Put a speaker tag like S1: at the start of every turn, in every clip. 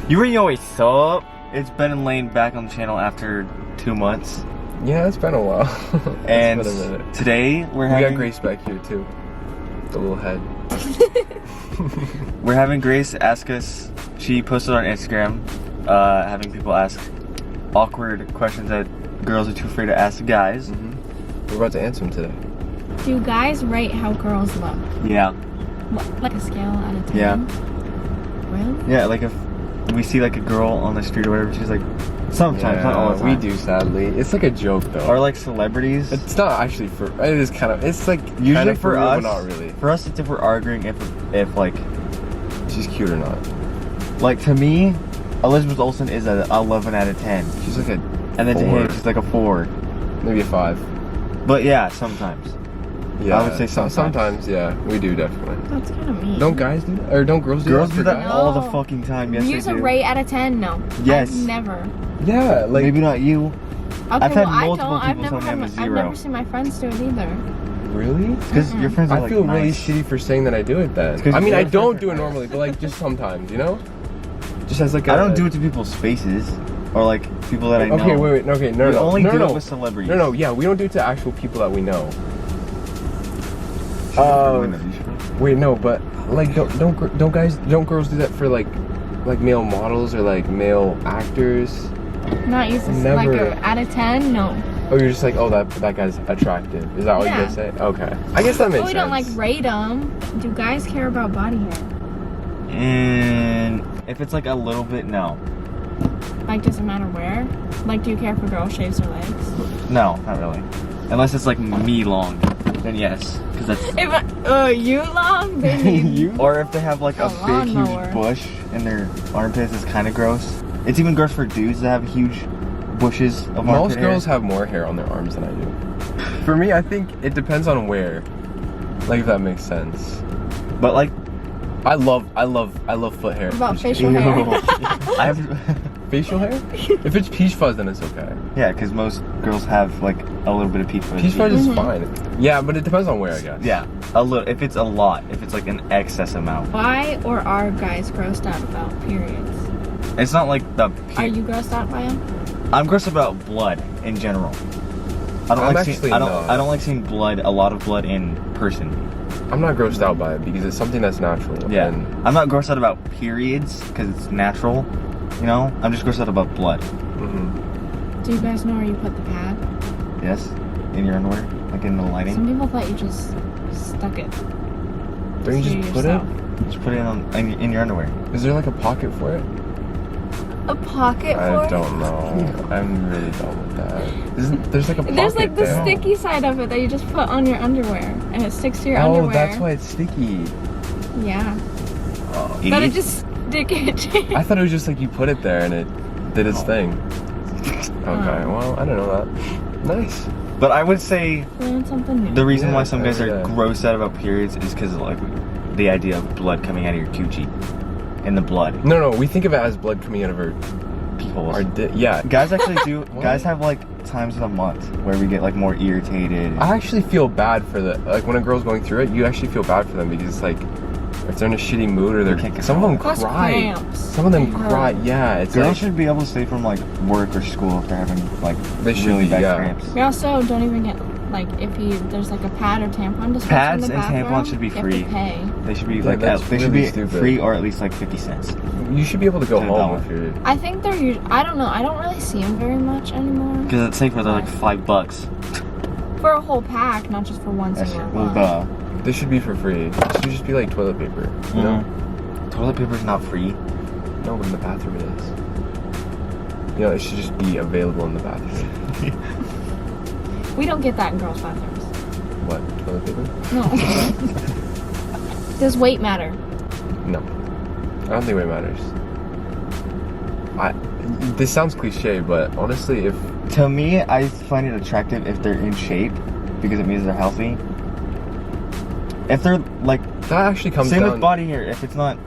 S1: Yo, what's up? It's Ben and Lane back on the channel after 2 months.
S2: Yeah, it's been a while.
S1: And
S2: been a minute.
S1: Today
S2: We got Grayce back here too. The little head.
S1: We're having Grayce ask us. She posted on Instagram, having people ask awkward questions that girls are too afraid to ask guys.
S2: We're about to answer them today.
S3: Do guys rate how girls look?
S1: Yeah.
S3: What, like a scale out of 10?
S1: Yeah.
S3: Really?
S1: Yeah, like if we see like a girl on the street or whatever, she's like, sometimes, not all the time.
S2: We do, sadly. It's like a joke though.
S1: Or like celebrities.
S2: It's not actually for. It is kind of. It's like
S1: Usually
S2: kind of
S1: for
S2: real,
S1: us,
S2: but not really.
S1: For us, it's if we're arguing if like
S2: She's cute or not.
S1: Like to me, Elizabeth Olsen is a 11 out of 10.
S2: She's like a.
S1: And then to
S2: 4.
S1: him, she's like a 4.
S2: Maybe a 5.
S1: But yeah, sometimes.
S2: Yeah,
S1: I would say sometimes.
S2: Sometimes, yeah, we do definitely.
S3: That's kind of mean.
S2: Don't guys do that? Or don't girls do that?
S1: Girls do that
S3: guys?
S1: all the
S3: No.
S1: fucking time. Yes,
S3: Use
S1: they
S3: a
S1: do.
S3: rate out of 10? No.
S1: Yes.
S3: I've never.
S2: Yeah, like
S1: Maybe not you.
S3: Okay,
S1: I've had
S3: well,
S1: multiple
S3: I don't.
S1: people tell me I'm a
S3: I've
S1: 0.
S3: never seen my friends do it either.
S2: really.
S1: Because your friends are
S2: I
S1: like
S2: feel really
S1: nice.
S2: shitty for saying that I do it then.
S1: 'Cause
S2: I mean,
S1: your
S2: I don't
S1: friends
S2: do
S1: are
S2: it
S1: nice.
S2: normally, but like just sometimes, you know? Just as like a,
S1: I don't do it to people's faces or like people that I know.
S2: Okay, wait, okay, no,
S1: We
S2: no,
S1: only
S2: no,
S1: do
S2: no.
S1: it with celebrities.
S2: No, yeah, we don't do it to actual people that we know. Wait, no, but like, don't girls do that for like male models or like male actors?
S3: Not use this like
S2: Never.
S3: a out of 10? No.
S2: Oh, you're just like, oh, that guy's attractive. Is that what
S3: Yeah.
S2: you guys say? Okay, I guess that makes
S3: But we
S2: sense.
S3: don't like rate them. Do guys care about body hair?
S1: And if it's like a little bit, no.
S3: Like, does it matter where? Like, do you care if a girl shaves her legs?
S1: No, not really. Unless it's like me long, then yes. Because that's.
S3: If you long, then you.
S1: Or if they have like a
S3: A
S1: big, huge
S3: lawnmower.
S1: bush in their armpits, it's kind of gross. It's even gross for dudes that have huge bushes of
S2: Most
S1: armpit
S2: girls
S1: hair.
S2: have more hair on their arms than I do. For me, I think it depends on where. Like, if that makes sense.
S1: But like,
S2: I love foot hair.
S3: About
S2: Just
S3: facial
S2: kidding.
S3: hair.
S1: I have.
S2: Facial hair? If it's peach fuzz, then it's okay.
S1: Yeah, because most girls have like a little bit of peach fuzz.
S2: Peach fuzz is fine. Yeah, but it depends on where, I guess.
S1: Yeah, a little. If it's a lot, if it's like an excess amount.
S3: Why or are guys grossed out about periods?
S1: It's not like the.
S3: Are you grossed out by them?
S1: I'm gross about blood in general. I don't
S2: I'm
S1: like
S2: actually
S1: seeing.
S2: not.
S1: I don't like seeing blood. A lot of blood in person.
S2: I'm not grossed out by it because it's something that's natural.
S1: Yeah,
S2: And
S1: I'm not grossed out about periods because it's natural. You know, I'm just grossed out about blood.
S3: Do you guys know where you put the pad?
S1: Yes, in your underwear, like in the
S3: Some
S1: lining.
S3: people thought you just stuck it.
S2: don't you
S3: to
S2: just put
S3: yourself.
S2: it?
S1: Just put it in your underwear.
S2: Is there like a pocket for it?
S3: A pocket for
S2: I
S3: it?
S2: don't know. I'm really dumb with that. There's like a pocket
S3: There's like the
S2: there.
S3: sticky side of it that you just put on your underwear, and it sticks to your
S2: Oh,
S3: underwear.
S2: that's why it's sticky.
S3: Yeah. But
S1: Idiot.
S3: it just stick it.
S2: I thought it was just like you put it there and it did its thing. Okay, well, I don't know that. Nice.
S1: But I would say
S3: Learn something new.
S1: the reason
S2: Yeah,
S1: why some guys are
S2: yeah.
S1: grossed out about periods is because of like the idea of blood coming out of your coochie, and the blood.
S2: No, we think of it as blood coming out of our
S1: Pee holes.
S2: yeah.
S1: Guys actually do.
S2: What?
S1: Guys have like times in a month where we get like more irritated.
S2: I actually feel bad for like when a girl's going through it, you actually feel bad for them because it's like if they're in a shitty mood or
S1: can't
S2: some of them
S3: Plus
S2: cry.
S3: cramps.
S2: Some of them
S3: Hurt.
S2: cry. Yeah, it's
S1: Girls
S2: like
S1: should be able to stay from like work or school if they're having like
S2: They should
S1: really
S2: be,
S1: bad
S2: yeah.
S1: cramps.
S3: We also don't even get, like, if there's like a pad or tampon dispenser
S1: Pads
S3: in the
S1: and
S3: bathroom,
S1: tampons should be
S3: you have
S1: free.
S3: to pay.
S1: They should be
S2: Yeah,
S1: like
S2: that's
S1: they should
S2: really
S1: be
S2: stupid.
S1: free or at least like 50 cents.
S2: you should be able to go
S1: To a
S2: home
S1: dollar.
S2: if you're.
S3: I think they're usually, I don't know, I don't really see them very much anymore.
S1: Because it's safer. They're like $5.
S3: For a whole pack, not just for one
S1: That's
S3: single
S1: well,
S3: one.
S2: They should be for free. It should just be like toilet paper. You know?
S1: Toilet paper's not free.
S2: No, but in the bathroom it is. You know, it should just be available in the bathroom.
S3: We don't get that in girls' bathrooms.
S2: What? Toilet paper?
S3: No. Does weight matter?
S2: No. I don't think weight matters. This sounds cliche, but honestly, if
S1: To me, I find it attractive if they're in shape because it means they're healthy. If they're like
S2: that actually comes
S1: same
S2: down,
S1: with body hair, if it's not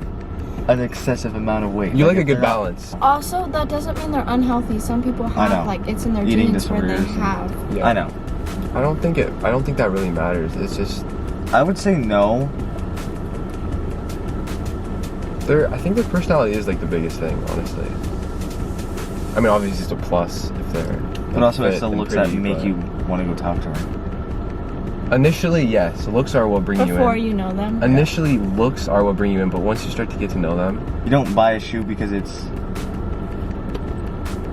S1: an excessive amount of weight,
S2: you like a
S1: if
S2: good
S1: they're not-
S2: balance.
S3: Also, that doesn't mean they're unhealthy. Some people
S1: I know.
S3: have, like, it's in their
S1: Eating
S3: genes where they
S1: disorders and-
S3: have.
S2: Yeah.
S1: I know.
S2: I don't think that really matters. It's just
S1: I would say no.
S2: I think their personality is like the biggest thing, honestly. I mean, obviously it's a plus if they're.
S1: But also, it's
S2: fit
S1: the
S2: and
S1: looks
S2: pretty,
S1: that make
S2: but-
S1: you want to go talk to her.
S2: Initially, yes, looks are what bring you in.
S3: Before you know them.
S2: Initially, looks are what bring you in, but once you start to get to know them,
S1: You don't buy a shoe because it's.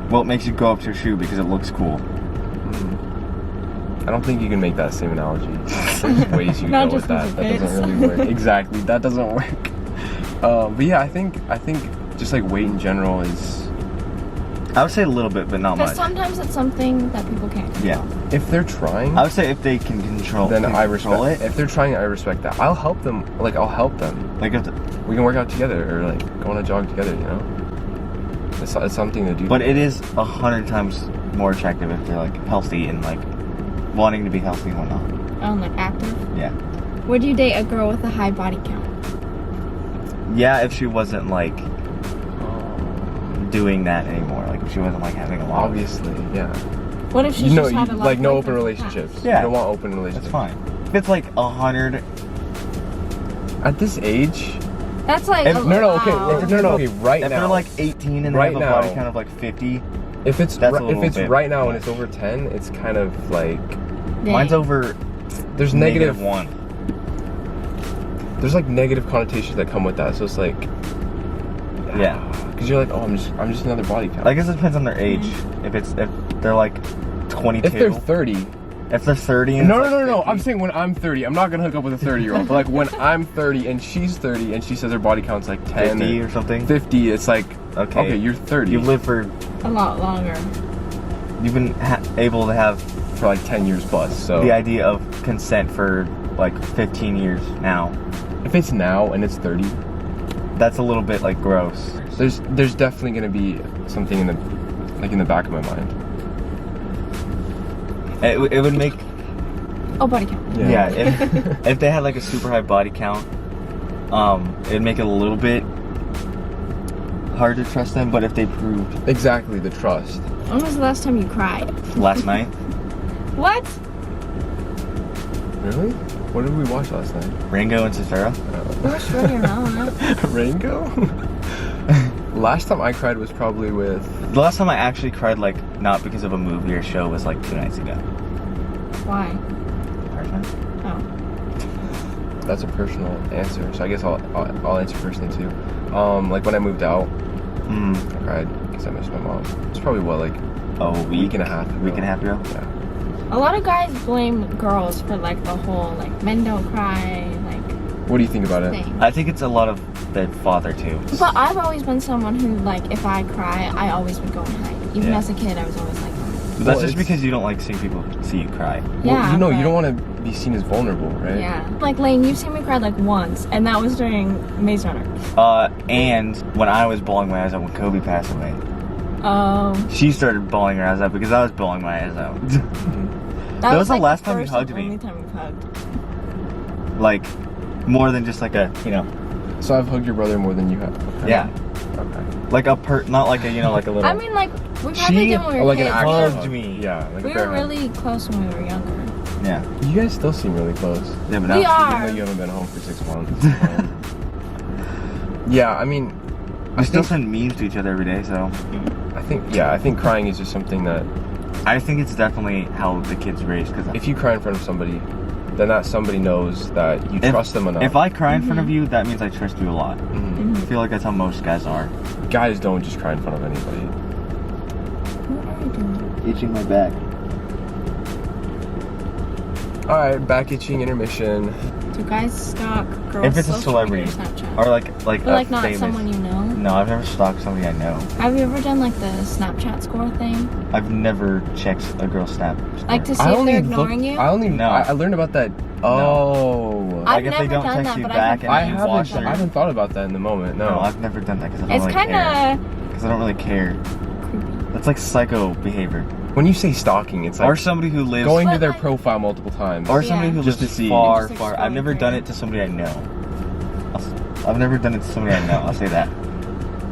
S1: Well, it makes you go up to a shoe because it looks cool.
S2: I don't think you can make that same analogy. There's ways you can
S3: Not
S2: go with
S3: just 'cause
S2: that.
S3: it
S2: That doesn't
S3: fits.
S2: really work. Exactly, that doesn't work. But yeah, I think just like weight in general is.
S1: I would say a little bit, but not
S3: Because
S1: much.
S3: sometimes it's something that people can't control.
S1: Yeah.
S2: If they're trying,
S1: I would say if they can control,
S2: then I
S1: control
S2: respect
S1: it.
S2: If they're trying, I respect that. I'll help them. Like I'll help them.
S1: Like if, the,
S2: We can work out together or like go on a jog together. You know, it's something to do.
S1: but it is 100 times more attractive if they're like healthy and like wanting to be healthy and whatnot.
S3: Oh, and like active.
S1: Yeah.
S3: Would you date a girl with a high body count?
S1: Yeah, if she wasn't like doing that anymore, like if she wasn't like having a lot.
S2: Obviously, yeah.
S3: What if she
S2: You know,
S3: just had a lot
S2: like
S3: of
S2: no open
S3: boyfriends in the
S2: relationships.
S3: past?
S1: Yeah.
S2: You don't want open relationships.
S1: That's fine. If it's like 100,
S2: At this age,
S3: That's like
S1: If-
S3: a
S2: no,
S3: lot.
S2: okay, right
S1: if
S2: now.
S1: they're like 18 and they
S2: Right
S1: have a
S2: now.
S1: body count of like 50,
S2: if it's
S1: that's a
S2: if
S1: little
S2: it's
S1: bit
S2: right now and
S1: much.
S2: it's over 10, it's kind of like
S3: Dang.
S1: mine's over
S2: there's negative
S1: -1.
S2: there's like negative connotations that come with that. So it's like
S1: Yeah.
S2: because you're like, oh, I'm just another body count.
S1: I guess it depends on their age. If they're like 22,
S2: if they're 30,
S1: if they're 30 and
S2: no,
S1: it's
S2: no,
S1: like
S2: no, no.
S1: 50,
S2: I'm saying when I'm 30, I'm not gonna hook up with a 30-year-old. But like when I'm 30 and she's 30 and she says her body count's like 10
S1: 50
S2: or
S1: or something.
S2: 50, it's like
S1: Okay.
S2: you're 30.
S1: You've lived for,
S3: A lot longer.
S1: you've been able to have
S2: for like 10 years plus. So
S1: the idea of consent for like 15 years now.
S2: if it's now and it's 30,
S1: That's a little bit like gross.
S2: there's definitely gonna be something in the back of my mind.
S1: It would make,
S3: Oh, body count.
S1: yeah, if they had like a super high body count, it'd make it a little bit hard to trust them. But if they proved
S2: Exactly, the trust.
S3: When was the last time you cried?
S1: last night,
S3: What?
S2: Really? What did we watch last night?
S1: Rango and Cicero,
S3: We're sure you're not.
S2: Rango? Last time I cried was probably with.
S1: the last time I actually cried, like not because of a movie or show, was like 2 nights ago.
S3: Why?
S1: Person.
S3: Oh.
S2: That's a personal answer, so I guess I'll answer personally too. Like when I moved out, I cried because I missed my mom. It's probably what, like
S1: Oh,
S2: a week and a half ago.
S1: Week and a half ago.
S2: Yeah.
S3: A lot of guys blame girls for like the whole like men don't cry like
S2: What do you think about it?
S3: thing.
S1: I think it's a lot of their father too.
S3: But I've always been someone who like if I cry, I always would go and hide. Even
S1: Yeah.
S3: as a kid, I was always like,
S1: But that's
S2: Well,
S1: just
S2: it's-
S1: because you don't like seeing people see you cry.
S3: yeah.
S2: Well, you
S3: but-
S2: don't want to be seen as vulnerable, right?
S3: Yeah. Like Lane, you've seen me cry like once, and that was during Maze Runner.
S1: And when I was bawling my eyes out when Kobe passed away,
S3: Oh.
S1: she started bawling her eyes out because I was bawling my eyes out.
S3: That
S1: was the
S3: like,
S1: last time you
S3: first
S1: hugged
S3: and
S1: me.
S3: Only time we've hugged.
S1: Like, more than just like a,
S2: So I've hugged your brother more than you have. Okay.
S1: yeah,
S2: Okay.
S1: like not like a, like a little.
S3: I mean, like we probably
S1: She-
S3: did when we were
S2: Oh, like an
S3: kids.
S2: actual
S1: hugged
S2: hug.
S1: me.
S2: Yeah, like
S3: We
S2: a bear
S3: were
S2: hug.
S3: really close when we were younger.
S1: yeah,
S2: You guys still seem really close.
S1: yeah, but
S3: We
S1: now
S3: are.
S2: Even though you haven't been home for 6 months. Yeah, I mean,
S1: we still send memes to each other every day. So
S2: I think crying is just something that
S1: I think it's definitely how the kids raised. Because
S2: if you cry in front of somebody, then that somebody knows that you trust them enough.
S1: If I cry in front of you, that means I trust you a lot.
S2: Mhm.
S1: I feel like that's how most guys are.
S2: Guys don't just cry in front of anybody.
S3: What are you doing?
S1: Itching my back.
S2: All right, back itching intermission.
S3: Do guys stalk girls?
S1: If it's a
S3: social media
S1: celebrity.
S3: or Snapchat?
S1: Or like
S3: But
S1: a
S3: like not
S1: famous.
S3: someone you know.
S1: No, I've never stalked somebody I know.
S3: Have you ever done like the Snapchat score thing?
S1: I've never checked a girl's snap.
S3: Like to see
S2: I
S3: if
S2: only
S3: they're ignoring you?
S1: No.
S2: I learned about that. Oh.
S3: I've
S1: Like if they
S3: never
S1: don't
S3: done
S1: text
S3: that,
S1: you
S3: but
S1: back
S3: I've
S1: and
S2: I
S1: you
S3: never
S1: watch
S2: haven't.
S1: their.
S2: I haven't thought about that in the moment. No.
S1: No, I've never done that because I don't
S3: It's
S1: really
S3: kind
S1: care.
S3: of
S1: Because I don't really care.
S3: creepy.
S1: That's like psycho behavior.
S2: When you say stalking, it's like
S1: Or somebody who lives.
S2: going to
S3: But
S2: their
S3: like-
S2: profile multiple times.
S1: Or somebody
S3: Yeah.
S1: who
S2: Just
S1: lives
S2: to see.
S1: far,
S3: Just
S1: far. I've never
S3: exploring
S1: done
S3: for
S1: it to somebody I know. I've never done it to somebody I know. I'll say that.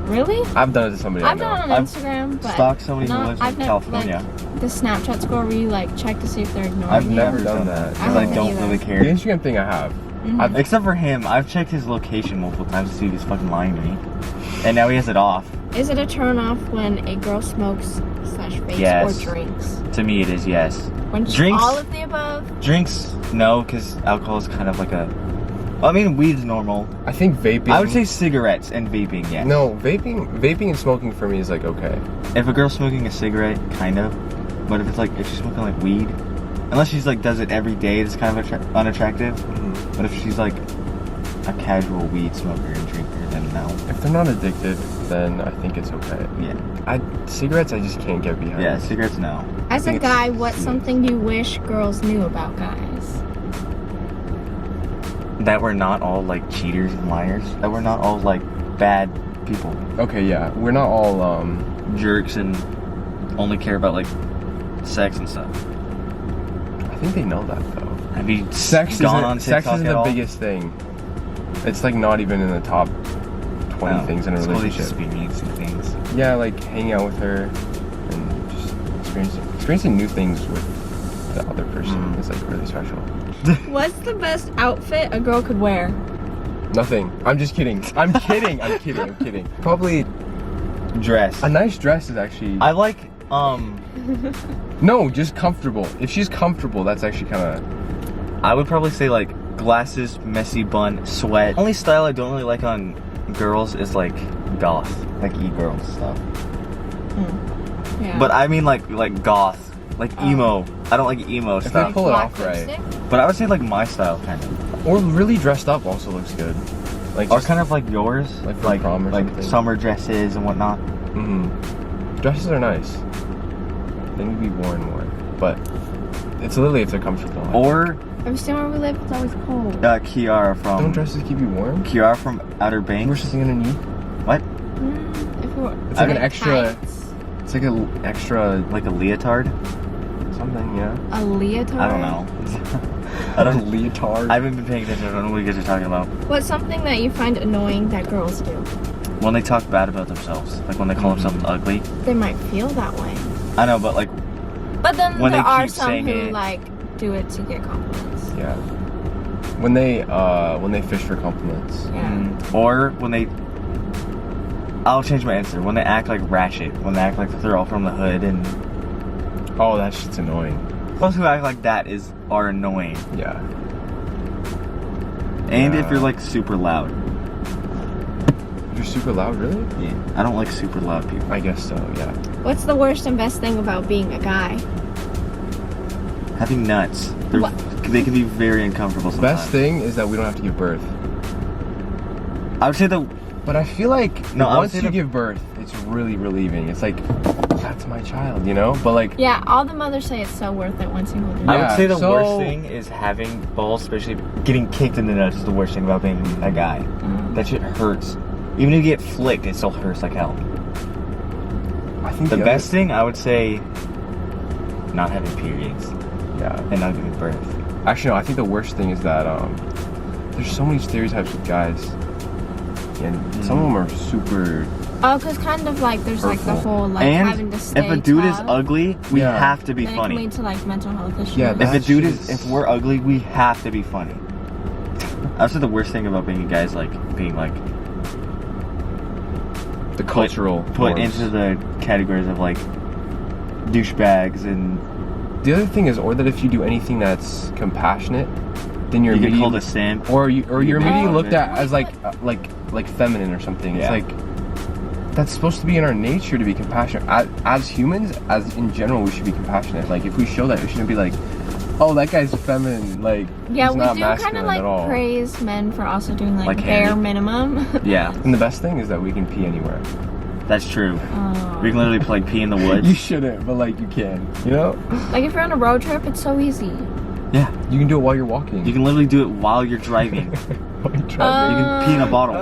S3: Really?
S2: I've done it to somebody I
S3: I've
S2: know.
S3: done it on
S1: I've
S3: Instagram, but
S1: stalked somebody who
S3: not-
S1: lives in
S3: I've never,
S1: California.
S3: Like, the Snapchat score where you like check to see if they're ignoring
S2: I've
S3: you.
S2: never done that.
S1: Because I
S3: haven't
S1: don't
S3: either.
S1: really
S2: The
S1: care.
S2: Instagram thing I have.
S1: Except for him, I've checked his location multiple times to see if he's fucking lying to me. And now he has it off.
S3: Is it a turn off when a girl smokes / vapes
S1: Yes.
S3: or drinks?
S1: To me, it is, yes.
S3: When
S1: Drinks?
S3: all of the above?
S1: Drinks, no, because alcohol is kind of like a... I mean, weed's normal.
S2: I think vaping.
S1: I would say cigarettes and vaping, yes.
S2: No, vaping and smoking for me is like okay.
S1: If a girl's smoking a cigarette, kind of. But if it's like, if she's smoking like weed, unless she's like, does it every day, it's kind of unattractive. But if she's like a casual weed smoker and drinker, then no.
S2: If they're not addicted, then I think it's okay.
S1: Yeah.
S2: Cigarettes, I just can't get behind.
S1: Yeah, cigarettes, no.
S3: As a
S2: think
S3: guy,
S2: it's
S3: what's
S2: sweet.
S3: something you wish girls knew about guys?
S1: That we're not all like cheaters and liars. That we're not all like bad people.
S2: Okay, yeah, we're not all
S1: Jerks and only care about like sex and stuff.
S2: I think they know that though.
S1: Have you
S2: Sex
S1: gone on
S2: sex
S1: TikTok
S2: isn't
S1: at
S2: the
S1: all?
S2: biggest thing. It's like not even in the top 20 things in a
S1: It's called
S2: relationship.
S1: experiencing things.
S2: Yeah, like hanging out with her and just experiencing new things with the other person is like really special.
S3: What's the best outfit a girl could wear?
S2: Nothing. I'm just kidding. I'm kidding. Probably
S1: Dress.
S2: a nice dress is actually
S1: I like
S2: no, just comfortable. If she's comfortable, that's actually kind of.
S1: I would probably say like glasses, messy bun, sweat. Only style I don't really like on girls is like goth, like e-girl stuff.
S3: Yeah.
S1: But I mean like goth, like emo. I don't like emo
S2: If they
S1: stuff.
S2: pull it
S3: black
S2: off right,
S3: lipstick?
S1: But I would say like my style kind of.
S2: or really dressed up also looks good. Like
S1: Or
S2: just,
S1: kind of like yours,
S2: Like for prom or
S1: like
S2: something.
S1: summer dresses and whatnot.
S2: Dresses are nice. They need to be worn more, but it's literally if they're comfortable.
S1: Or
S3: Have you seen where we live? It's always cold.
S1: Kiara
S2: don't
S1: from
S2: dresses keep you warm?
S1: Kiara from Outer
S2: Wear
S1: Banks.
S2: something underneath.
S1: What?
S3: If you were,
S2: It's like an
S3: like
S2: extra-
S3: tights,
S2: It's like an extra
S1: Like a leotard?
S2: something, yeah.
S3: a leotard.
S1: I don't know. I don't.
S2: leotard.
S1: I haven't been paying attention. I don't know what you guys are talking about.
S3: What's something that you find annoying that girls do?
S1: When they talk bad about themselves, like when they call themselves ugly.
S3: They might feel that way.
S1: I know, but like
S3: But then
S1: When
S3: there
S1: they
S3: are
S1: keep
S3: some
S1: saying
S3: who
S1: it.
S3: like do it to get compliments.
S2: Yeah. When they fish for compliments.
S3: Yeah.
S1: or when they. I'll change my answer. When they act like ratchet, when they act like they're all from the hood, and
S2: Oh, that shit's annoying.
S1: those who act like that are annoying.
S2: Yeah.
S1: And if
S2: Yeah.
S1: you're like super loud,
S2: You're super loud, really?
S1: yeah, I don't like super loud people.
S2: I guess so, yeah.
S3: What's the worst and best thing about being a guy?
S1: Having nuts,
S3: What?
S1: they can be very uncomfortable sometimes.
S2: Best thing is that we don't have to give birth.
S1: I would say the
S2: But I feel like
S1: No, I would
S2: once
S1: say
S2: you
S1: the-
S2: give birth, it's really relieving. It's like, that's my child, you know? But like,
S3: Yeah, all the mothers say it's so worth it once you hold your
S1: I
S2: Yeah,
S1: would say the
S2: so-
S1: worst thing is having balls, especially getting kicked in the nuts is the worst thing about being a guy. That shit hurts. Even if you get flicked, it still hurts like hell.
S2: I think
S1: The
S2: other-
S1: best thing, I would say, not having periods
S2: Yeah.
S1: and not giving birth.
S2: Actually, no, I think the worst thing is that there's so many stereotypes with guys. And some of them are super.
S3: Oh, because kind of like there's like the
S2: Hurtful.
S3: whole like having
S1: And
S3: to stay
S1: if a dude is
S3: tough,
S1: ugly, we
S2: Yeah.
S1: have to be
S3: then it can
S1: funny.
S3: lead to like mental health issues.
S2: Yeah,
S1: If
S2: that
S1: a dude
S2: shit's-
S1: if we're ugly, we have to be funny. I would say the worst thing about being a guy is like being like
S2: The cultural
S1: put
S2: norms.
S1: into the categories of like douchebags, and
S2: The other thing is, or that if you do anything that's compassionate, then you're
S1: you get
S2: immediately,
S1: called a simp.
S2: or you're immediately
S3: Oh.
S2: looked at as like feminine or something.
S1: Yeah.
S2: It's like that's supposed to be in our nature to be compassionate. As humans, as in general, we should be compassionate. Like if we show that, we shouldn't be like, oh, that guy's feminine. Like
S3: Yeah,
S2: he's
S3: we
S2: not
S3: do kind
S2: masculine
S3: of like
S2: at all.
S3: praise men for also doing like
S1: Like
S3: bare
S1: Handy.
S3: minimum.
S1: Yeah,
S2: And the best thing is that we can pee anywhere.
S1: that's true.
S3: Oh.
S1: We can literally like pee in the woods.
S2: You shouldn't, but like you can. You know?
S3: Like if you're on a road trip, it's so easy.
S1: Yeah,
S2: You can do it while you're walking.
S1: you can literally do it while you're driving.
S2: While you're driving.
S1: You can pee in a bottle.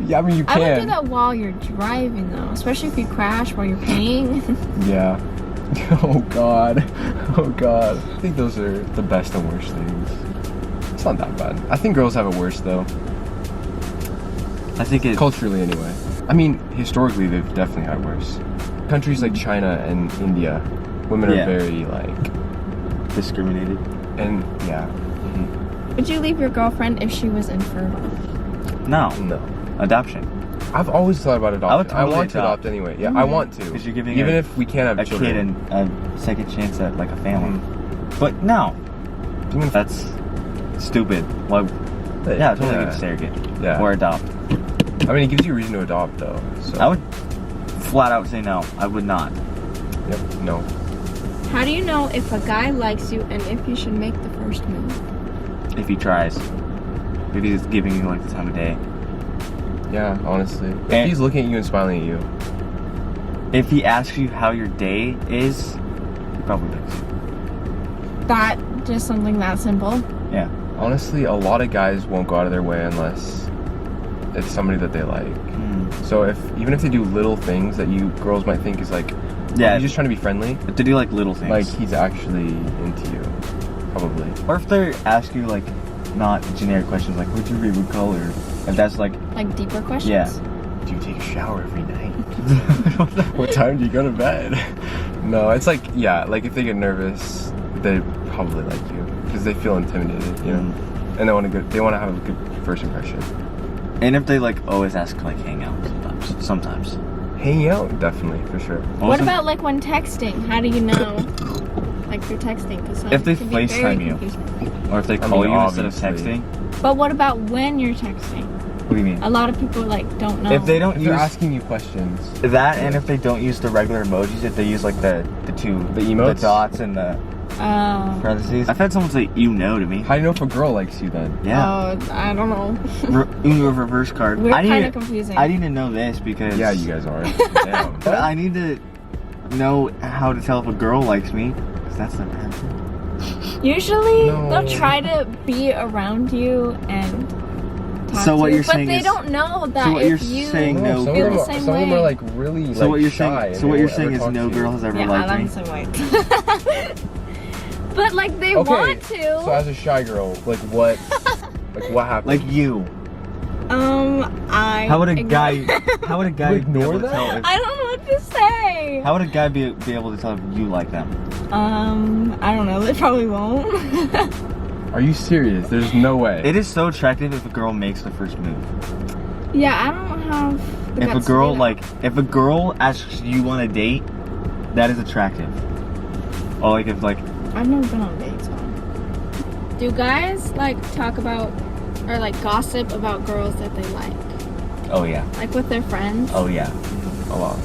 S2: Yeah, I mean you
S3: I
S2: can.
S3: would do that while you're driving though, especially if you crash while you're peeing.
S2: Yeah. Oh god. Oh god. I think those are the best and worst things. It's not that bad. I think girls have it worse though.
S1: I think it.
S2: Culturally anyway. I mean, historically they've definitely had worse. Countries like China and India, women are
S1: Yeah.
S2: very like
S1: discriminated.
S2: and yeah.
S3: Would you leave your girlfriend if she was infertile?
S1: No.
S2: No.
S1: Adoption.
S2: I've always thought about adoption.
S1: I would totally
S2: want to
S1: adopt.
S2: adopt anyway. Yeah, I want to.
S1: Because you're giving
S2: even
S1: a-
S2: if we can't have
S1: A
S2: children.
S1: kid and a second chance at like a family. But no. That's stupid. Well, yeah, totally get a surrogate.
S2: Yeah.
S1: Or adopt.
S2: I mean, it gives you a reason to adopt, though. So.
S1: I would flat out say no. I would not.
S2: Yep. No.
S3: How do you know if a guy likes you and if you should make the first move?
S1: If he tries. If he's giving you like the time of day.
S2: Yeah, honestly. If
S1: And-
S2: he's looking at you and smiling at you.
S1: If he asks you how your day is, he probably likes you.
S3: That just something that simple.
S1: Yeah.
S2: Honestly, a lot of guys won't go out of their way unless it's somebody that they like. So even if they do little things that you girls might think is like,
S1: Yeah.
S2: he's just trying to be friendly.
S1: If they do like little things.
S2: Like he's actually into you, probably.
S1: Or if they ask you like not generic questions like what's your favorite color? If that's like
S3: Like deeper questions?
S1: Yeah.
S2: Do you take a shower every night? What time do you go to bed? No, it's like like if they get nervous, they probably like you because they feel intimidated, you know, and they want to have a good first impression.
S1: And if they like always ask to like hang out sometimes.
S2: Hanging out, definitely, for sure.
S3: What about like when texting? How do you know? Like through texting? Cause
S1: If they
S3: can be very
S1: FaceTime you.
S3: confusing.
S1: Or if they
S2: I
S1: call
S2: mean,
S1: you instead of
S2: obviously.
S1: texting?
S3: But what about when you're texting?
S1: What do you mean?
S3: A lot of people like don't know.
S1: If they don't
S2: If
S1: use
S2: they're asking you questions,
S1: that, and if they don't use the regular emojis, if they use like the two
S2: The emotes?
S1: the dots and the parentheses. I've had someone say you know to me.
S2: how do you know if a girl likes you then?
S1: Yeah.
S3: I don't know.
S1: Uno reverse card.
S3: We're
S1: I need
S3: kind of
S1: to-
S3: confusing.
S1: I need to know this because
S2: Yeah, you guys are. Damn.
S1: But I need to know how to tell if a girl likes me because that's the bad thing.
S3: Usually
S2: No.
S3: they'll try to be around you and talk
S1: So
S3: to
S1: what
S3: you,
S1: you're saying
S3: but they
S1: is-
S3: don't know that
S1: so what
S3: if
S1: you're
S3: you
S1: saying
S2: No,
S1: no
S2: some
S3: feel
S2: of
S3: the
S2: them,
S3: same
S2: some of them
S3: way.
S2: are like really
S1: So
S2: like
S1: what you're
S2: shy.
S1: saying?
S2: and
S1: So
S2: they
S1: what you're
S2: won't
S1: saying
S2: ever
S1: is
S2: talk
S1: no
S2: to
S1: girl
S2: you.
S1: has ever
S3: yeah, I
S1: liked
S3: love
S1: me.
S3: the same way. But like they
S2: Okay,
S3: want to.
S2: so as a shy girl, like what happened?
S1: Like you.
S3: I.
S1: How would a
S3: ignore-
S1: guy? How would a guy
S2: You
S1: be
S2: ignore
S1: able to
S2: that?
S1: tell if?
S3: I don't know what to say.
S1: How would a guy be able to tell if you like them?
S3: I don't know. They probably won't.
S2: Are you serious? There's no way.
S1: It is so attractive if a girl makes the first move.
S3: Yeah, I don't have. The
S1: If a
S3: guts to
S1: girl
S3: do that.
S1: if a girl asks you on a date, that is attractive. Or like if like
S3: I've never been on dates. So. Do guys like talk about or like gossip about girls that they like?
S1: oh yeah,
S3: Like with their friends?
S1: oh yeah, a lot.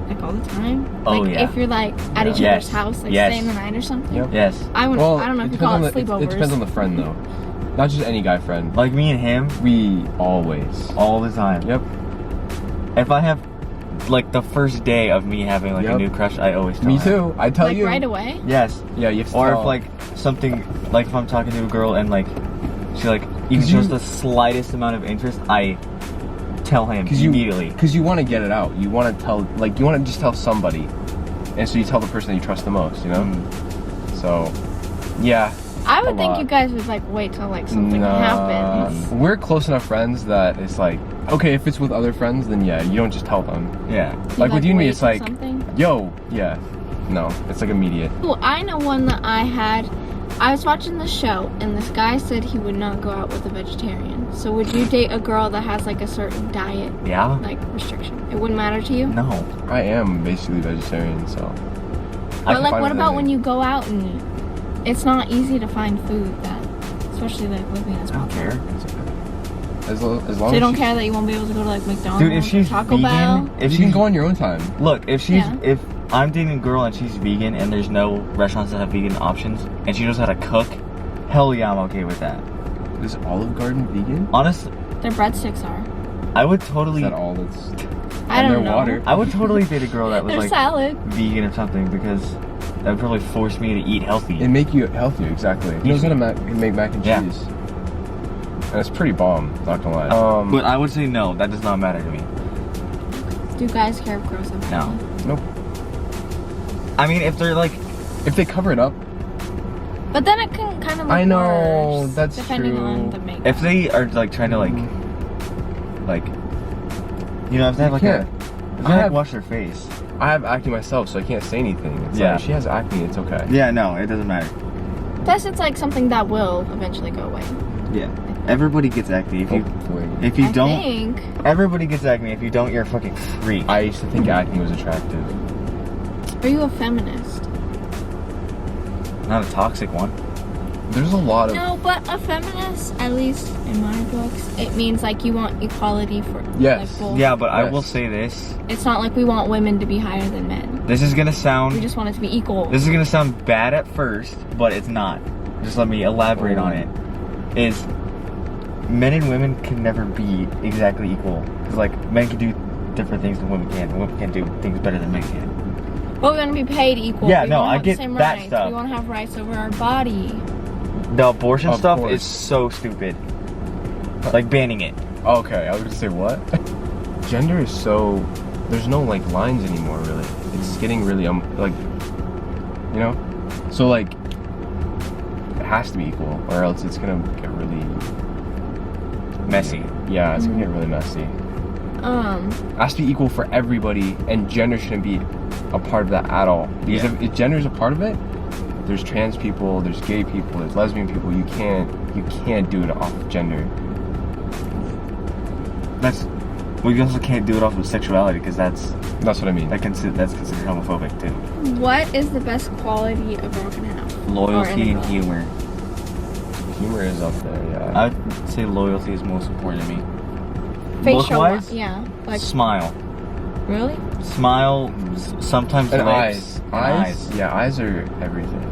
S3: Like all the time?
S1: Oh,
S3: like
S1: yeah.
S3: if you're like at each
S1: Yes.
S3: other's house, like
S1: Yes.
S3: staying the night or something?
S2: Yep.
S1: Yes,
S3: I don't know if you call it sleepovers.
S2: It depends on the friend though. Not just any guy friend.
S1: like me and him
S2: We always.
S1: all the time.
S2: Yep.
S1: If I have like the first day of me having like a
S2: Yep.
S1: new crush, I always tell
S2: Me
S1: him.
S2: too. I tell
S3: like
S2: you.
S3: right away?
S1: Yes.
S2: Yeah, you have to
S1: Or
S2: tell.
S1: if like something like if I'm talking to a girl and like she like even
S2: 'Cause you-
S1: shows the slightest amount of interest, I tell him immediately.
S2: Because you want to get it out. You want to tell, like, you want to just tell somebody. And so you tell the person that you trust the most, you know? So, yeah.
S3: I would
S2: A
S3: think
S2: lot.
S3: you guys would like wait till like something happens.
S2: We're close enough friends that it's like, okay, if it's with other friends, then yeah, you don't just tell them.
S1: Yeah.
S2: Like with you and me,
S3: wait
S2: it's
S3: till
S2: like,
S3: something?
S2: yo, yeah. No, it's like immediate.
S3: Well, I know one that I had. I was watching the show, and this guy said he would not go out with a vegetarian. So would you date a girl that has like a certain diet,
S1: Yeah?
S3: like restriction? It wouldn't matter to you?
S1: No.
S2: I am basically vegetarian, so.
S3: But like, what about when you go out and it's not easy to find food that, especially like living in a
S1: I
S3: small
S1: don't care.
S3: town.
S2: As long
S3: So you don't
S2: as
S3: care that you won't be able to go to like McDonald's
S1: Dude, if she's
S3: or Taco
S1: vegan,
S3: Bell?
S1: if
S2: you
S1: she
S2: can go on your own time.
S1: Look, if she's
S3: Yeah.
S1: if I'm dating a girl and she's vegan and there's no restaurants that have vegan options and she knows how to cook, hell yeah, I'm okay with that.
S2: Is Olive Garden vegan?
S1: Honestly,
S3: Their breadsticks are.
S1: I would
S2: Is
S1: totally
S2: that all that's...
S3: I
S2: and
S3: don't
S2: their
S3: know.
S2: water.
S1: I would totally date a girl that was
S3: Their
S1: like
S3: salad.
S1: vegan or something because that would probably force me to eat healthy.
S2: It make you healthier, exactly. He knows how to make mac and
S1: Yeah.
S2: cheese. And it's pretty bomb, not gonna lie.
S1: But I would say no, that does not matter to me.
S3: Do guys care if girls have
S1: No.
S2: Nope.
S1: I mean, if they're like,
S2: If they cover it up,
S3: But then it can kind of look
S2: I know,
S3: worse,
S2: that's
S3: depending
S2: true.
S3: on the makeup.
S1: if they are like trying to like, you know, if they have like
S2: can't.
S1: if
S2: I
S1: they like
S2: have-
S1: wash their face.
S2: I have acne myself, so I can't say anything. It's
S1: Yeah.
S2: like, if she has acne, it's okay.
S1: Yeah, no, it doesn't matter.
S3: Plus, it's like something that will eventually go away.
S1: Yeah. Everybody gets acne.
S2: Hopefully.
S1: If you
S3: I
S1: don't,
S3: think.
S1: everybody gets acne. If you don't, you're a fucking freak.
S2: I used to think acne was attractive.
S3: Are you a feminist?
S1: Not a toxic one.
S2: There's a lot of
S3: No, but a feminist, at least in my books, it means like you want equality for
S2: Yes.
S3: like both.
S1: Yeah, but I
S2: Yes.
S1: will say this.
S3: It's not like we want women to be higher than men.
S1: This is gonna
S3: We
S1: sound.
S3: just want it to be equal.
S1: This is gonna sound bad at first, but it's not. Just let me elaborate on it. Is men and women can never be exactly equal. Because like men can do different things than women can. And women can do things better than men can.
S3: But we want to be paid equal.
S1: Yeah,
S3: we
S1: no,
S3: wanna
S1: I
S3: have
S1: get
S3: the same
S1: that
S3: rights.
S1: stuff.
S3: We want to have rights over our body.
S1: The abortion
S2: Of
S1: stuff
S2: course.
S1: is so stupid. Like banning it.
S2: Okay, I was gonna say what? Gender is so there's no like lines anymore really. It's getting really like you know? So like it has to be equal or else it's gonna get really
S1: Messy.
S2: yeah, it's gonna get really messy. It has to be equal for everybody and gender shouldn't be a part of that at all. Because
S1: Yeah.
S2: if gender is a part of it, there's trans people, there's gay people, there's lesbian people, you can't do it off of gender.
S1: That's. Well, you also can't do it off of sexuality because that's
S2: That's what I mean.
S1: that's considered homophobic too.
S3: What is the best quality a girl can have? Or in
S1: Loyalty
S3: a
S1: and
S3: girl?
S1: humor.
S2: Humor is up there, yeah.
S1: I would say loyalty is most important to me.
S3: Facial,
S1: Look-wise?
S3: yeah. Like
S1: Smile.
S3: really?
S1: Smile. Sometimes
S2: And
S1: lips.
S2: eyes.
S1: And
S2: Eyes. Yeah, eyes are everything.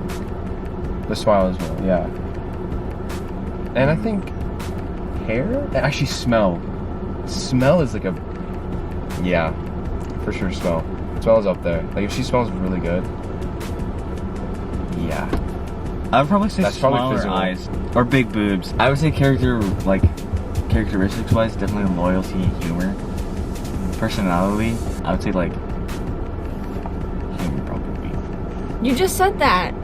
S2: The smile as well, yeah. And I think hair? And actually smell. Smell is like a yeah, for sure smell. Smell is up there. Like if she smells really good. Yeah.
S1: I would probably say
S2: That's probably
S1: smile or
S2: physical.
S1: eyes. Or big boobs. I would say characteristics wise, definitely loyalty and humor. Personality, I would say like humor probably.
S3: You just said that.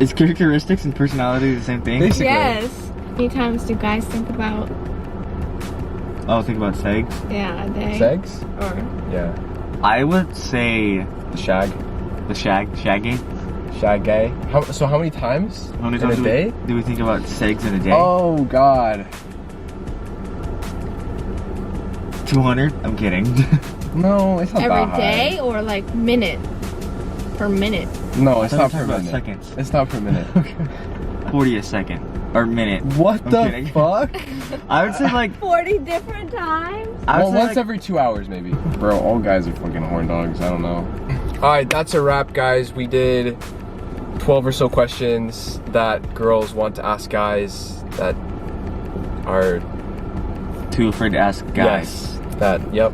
S1: Is characteristics and personality the same thing?
S2: Basically.
S3: Yes. How many times do guys think about
S1: Oh, think about sex.
S3: a day?
S2: Sex?
S3: Or
S2: Yeah.
S1: I would say
S2: The shag.
S1: the shagging.
S2: Shag gay. So how many times?
S1: How many
S2: in
S1: times
S2: a day?
S1: do we think about sex in a day?
S2: Oh god.
S1: 200? I'm kidding.
S2: No, it's not
S3: every
S2: that high.
S3: day or like minute per minute?
S2: No, it's
S1: I
S2: not
S1: thought we
S2: per
S1: were talking about
S2: minute.
S1: seconds.
S2: It's not per minute.
S1: 40 a second. Or minute.
S2: What
S1: I'm
S2: the
S1: kidding.
S2: fuck?
S1: I would say like
S3: 40 different times?
S1: I would
S2: Well,
S1: say
S2: once
S1: like,
S2: every 2 hours, maybe. Bro, all guys are fucking horn dogs. I don't know. All right, that's a wrap, guys. We did 12 or so questions that girls want to ask guys that are
S1: too afraid to ask guys.
S2: yes, that yep.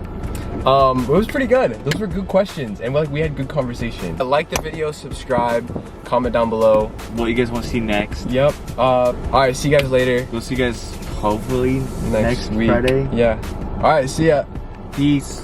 S2: It was pretty good. Those were good questions, and like we had good conversation. Like the video, subscribe, comment down below.
S1: What you guys want to see next?
S2: Yep. All right, see you guys later.
S1: We'll see you guys hopefully next
S2: week.
S1: Friday.
S2: Yeah. All right, see ya.
S1: Peace.